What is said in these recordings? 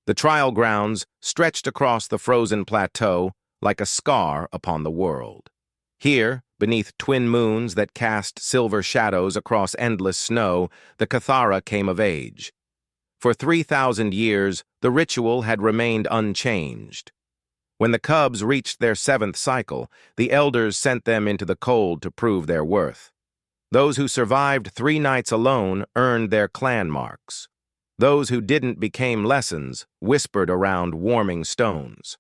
The trial grounds stretched across the frozen plateau like a scar upon the world. Here, beneath twin moons that cast silver shadows across endless snow, the Cathara came of age. For 3,000 years, the ritual had remained unchanged. When the cubs reached their 7th cycle, the elders sent them into the cold to prove their worth. Those who survived 3 nights alone earned their clan marks. Those who didn't became lessons, whispered around warming stones.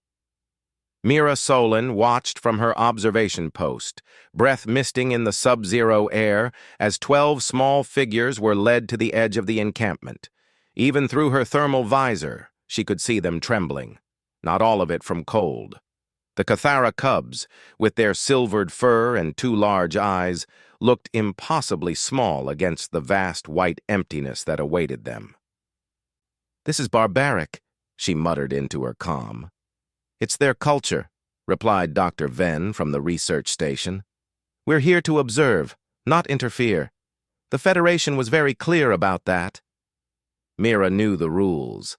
Mira Solon watched from her observation post, breath misting in the sub-zero air, as 12 small figures were led to the edge of the encampment. Even through her thermal visor, she could see them trembling, not all of it from cold. The Cathara cubs, with their silvered fur and 2 large eyes, looked impossibly small against the vast white emptiness that awaited them. "This is barbaric," she muttered into her calm. "It's their culture," replied Dr. Venn from the research station. "We're here to observe, not interfere. The Federation was very clear about that." Mira knew the rules.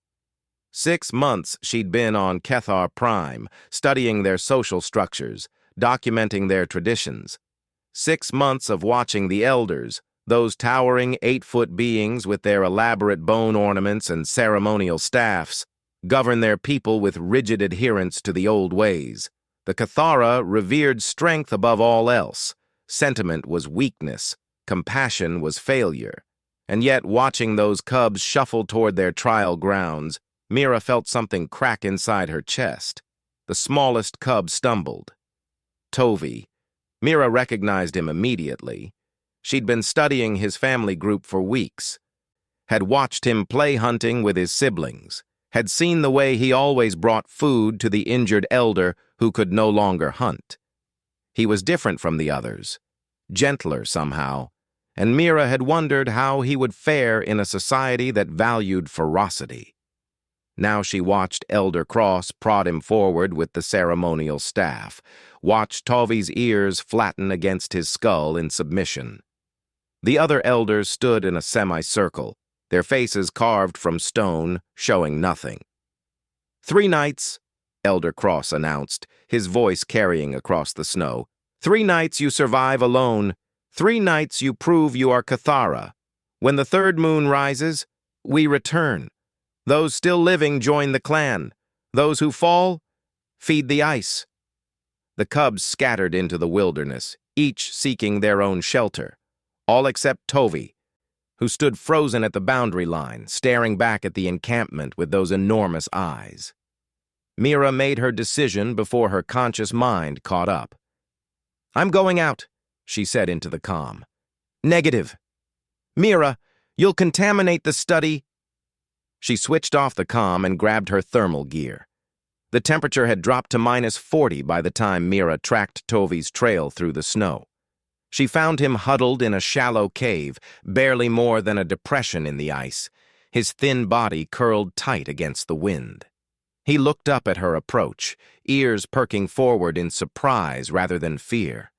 6 months she'd been on Kethar Prime, studying their social structures, documenting their traditions. 6 months of watching the elders, those towering 8-foot beings with their elaborate bone ornaments and ceremonial staffs, govern their people with rigid adherence to the old ways. The Cathara revered strength above all else. Sentiment was weakness. Compassion was failure. And yet, watching those cubs shuffle toward their trial grounds, Mira felt something crack inside her chest. The smallest cub stumbled. Tovi. Mira recognized him immediately. She'd been studying his family group for weeks, had watched him play hunting with his siblings, had seen the way he always brought food to the injured elder who could no longer hunt. He was different from the others, gentler somehow, and Mira had wondered how he would fare in a society that valued ferocity. Now she watched Elder Cross prod him forward with the ceremonial staff, watched Tovi's ears flatten against his skull in submission. The other elders stood in a semicircle, their faces carved from stone, showing nothing. 3 nights, Elder Cross announced, his voice carrying across the snow. 3 nights you survive alone. 3 nights you prove you are Cathara. When the 3rd moon rises, we return. Those still living join the clan. Those who fall, feed the ice. The cubs scattered into the wilderness, each seeking their own shelter, all except Tovi, who stood frozen at the boundary line, staring back at the encampment with those enormous eyes. Mira made her decision before her conscious mind caught up. "I'm going out," she said into the calm. "Negative. Mira, you'll contaminate the study." She switched off the comm and grabbed her thermal gear. The temperature had dropped to -40 by the time Mira tracked Tovi's trail through the snow. She found him huddled in a shallow cave, barely more than a depression in the ice, his thin body curled tight against the wind. He looked up at her approach, ears perking forward in surprise rather than fear.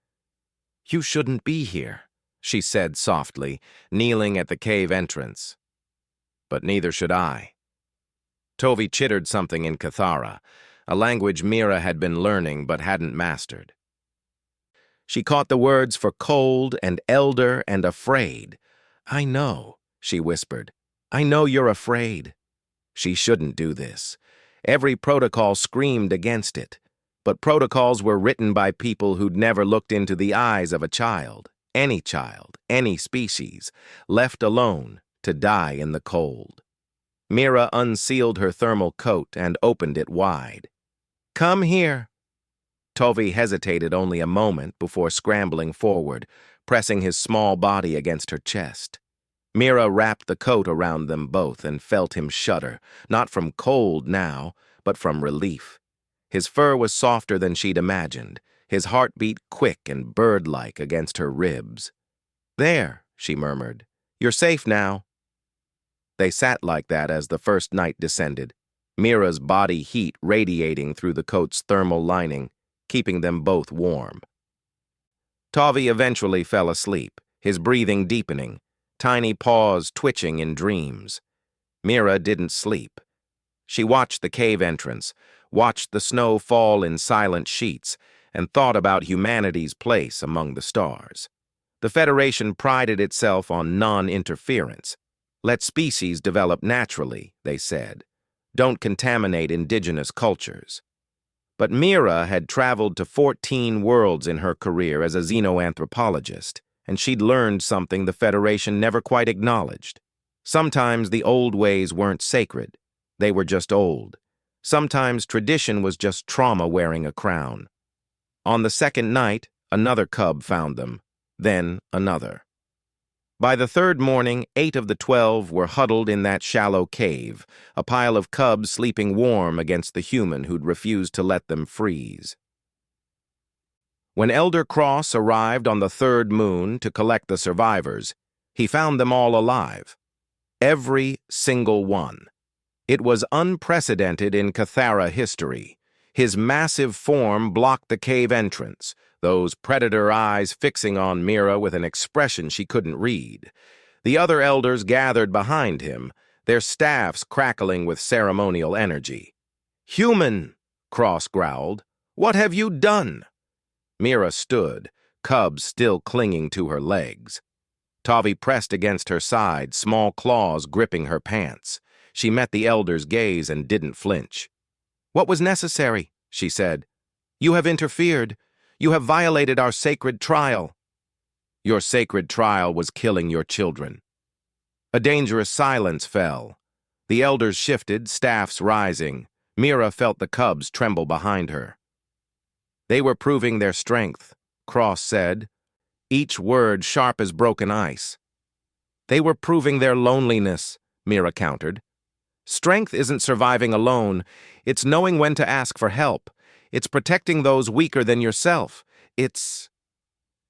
"You shouldn't be here," she said softly, kneeling at the cave entrance. "But neither should I." Tovi chittered something in Cathara, a language Mira had been learning but hadn't mastered. She caught the words for cold and elder and afraid. "I know," she whispered. "I know you're afraid." She shouldn't do this. Every protocol screamed against it. But protocols were written by people who'd never looked into the eyes of a child, any species, left alone to die in the cold. Mira unsealed her thermal coat and opened it wide. "Come here." Tovi hesitated only a moment before scrambling forward, pressing his small body against her chest. Mira wrapped the coat around them both and felt him shudder, not from cold now, but from relief. His fur was softer than she'd imagined, his heartbeat quick and bird-like against her ribs. "There," she murmured. "You're safe now." They sat like that as the first night descended, Mira's body heat radiating through the coat's thermal lining, keeping them both warm. Tovi eventually fell asleep, his breathing deepening, tiny paws twitching in dreams. Mira didn't sleep. She watched the cave entrance, watched the snow fall in silent sheets, and thought about humanity's place among the stars. The Federation prided itself on non-interference. Let species develop naturally, they said. Don't contaminate indigenous cultures. But Mira had traveled to 14 worlds in her career as a xenoanthropologist, and she'd learned something the Federation never quite acknowledged. Sometimes the old ways weren't sacred. They were just old. Sometimes tradition was just trauma wearing a crown. On the second night, another cub found them, then another. By the third morning, 8 of the 12 were huddled in that shallow cave, a pile of cubs sleeping warm against the human who'd refused to let them freeze. When Elder Cross arrived on the third moon to collect the survivors, he found them all alive. Every single one. It was unprecedented in Cathara history. His massive form blocked the cave entrance, those predator eyes fixing on Mira with an expression she couldn't read. The other elders gathered behind him, their staffs crackling with ceremonial energy. "Human," Cross growled, "what have you done?" Mira stood, cubs still clinging to her legs. Tavi pressed against her side, small claws gripping her pants. She met the elder's gaze and didn't flinch. "What was necessary?" she said. "You have interfered. You have violated our sacred trial." "Your sacred trial was killing your children." A dangerous silence fell. The elders shifted, staffs rising. Mira felt the cubs tremble behind her. "They were proving their strength," Cross said, each word sharp as broken ice. "They were proving their loneliness," Mira countered. "Strength isn't surviving alone. It's knowing when to ask for help. It's protecting those weaker than yourself. It's—"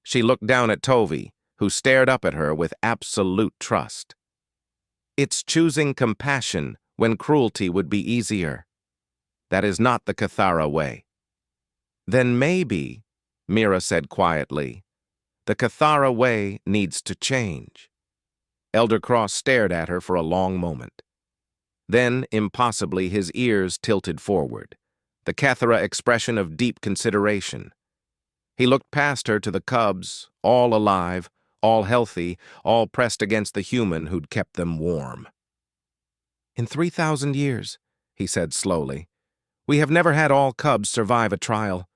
She looked down at Tovi, who stared up at her with absolute trust. "It's choosing compassion when cruelty would be easier. That is not the Cathara way." "Then maybe," Mira said quietly, "the Cathara way needs to change." Elder Cross stared at her for a long moment. Then, impossibly, his ears tilted forward, the Cathara expression of deep consideration. He looked past her to the cubs, all alive, all healthy, all pressed against the human who'd kept them warm. "In 3,000 years," he said slowly, "we have never had all cubs survive a trial.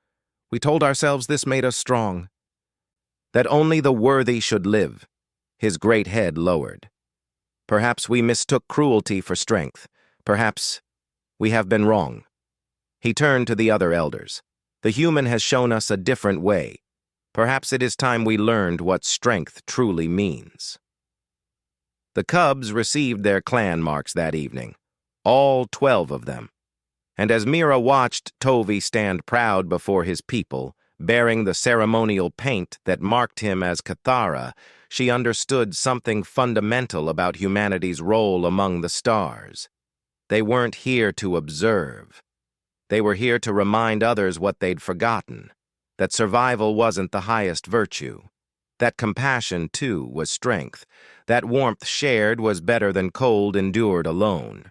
We told ourselves this made us strong. That only the worthy should live." His great head lowered. "Perhaps we mistook cruelty for strength. Perhaps we have been wrong." He turned to the other elders. "The human has shown us a different way. Perhaps it is time we learned what strength truly means." The cubs received their clan marks that evening, all 12 of them. And as Mira watched Tovi stand proud before his people, bearing the ceremonial paint that marked him as Cathara, she understood something fundamental about humanity's role among the stars. They weren't here to observe. They were here to remind others what they'd forgotten, that survival wasn't the highest virtue, that compassion, too, was strength, that warmth shared was better than cold endured alone.